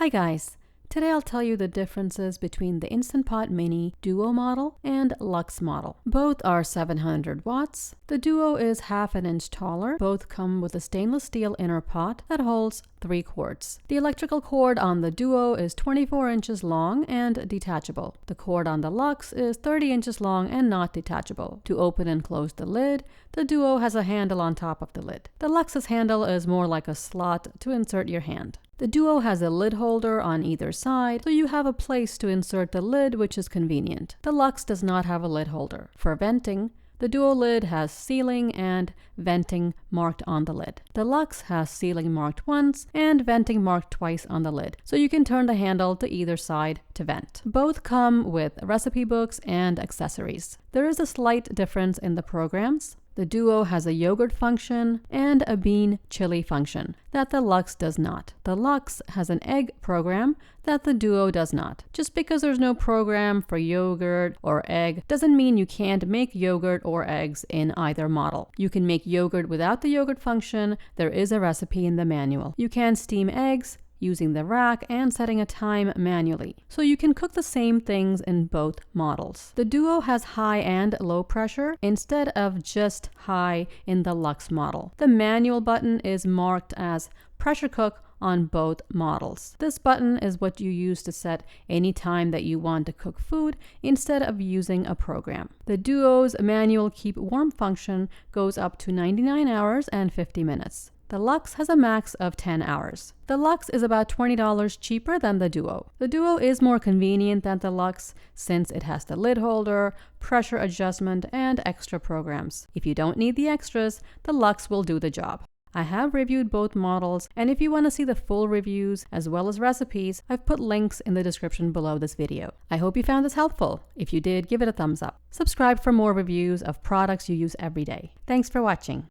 Hi guys! Today I'll tell you the differences between the Instant Pot Mini Duo model and Luxe model. Both are 700 watts. The Duo is half an inch taller. Both come with a stainless steel inner pot that holds 3 quarts. The electrical cord on the Duo is 24 inches long and detachable. The cord on the Luxe is 30 inches long and not detachable. To open and close the lid, the Duo has a handle on top of the lid. The Luxe's handle is more like a slot to insert your hand. The Duo has a lid holder on either side, so you have a place to insert the lid, which is convenient. The Luxe does not have a lid holder. For venting, the Duo lid has sealing and venting marked on the lid. The Luxe has sealing marked once and venting marked twice on the lid, so you can turn the handle to either side to vent. Both come with recipe books and accessories. There is a slight difference in the programs. The Duo has a yogurt function and a bean chili function that the Luxe does not. The Luxe has an egg program that the Duo does not. Just because there's no program for yogurt or egg doesn't mean you can't make yogurt or eggs in either model. You can make yogurt without the yogurt function. There is a recipe in the manual. You can steam eggs using the rack and setting a time manually. So you can cook the same things in both models. The Duo has high and low pressure instead of just high in the Luxe model. The manual button is marked as pressure cook on both models. This button is what you use to set any time that you want to cook food instead of using a program. The Duo's manual keep warm function goes up to 99 hours and 50 minutes. The Luxe has a max of 10 hours. The Luxe is about $20 cheaper than the Duo. The Duo is more convenient than the Luxe since it has the lid holder, pressure adjustment, and extra programs. If you don't need the extras, the Luxe will do the job. I have reviewed both models, and if you want to see the full reviews as well as recipes, I've put links in the description below this video. I hope you found this helpful. If you did, give it a thumbs up. Subscribe for more reviews of products you use every day. Thanks for watching.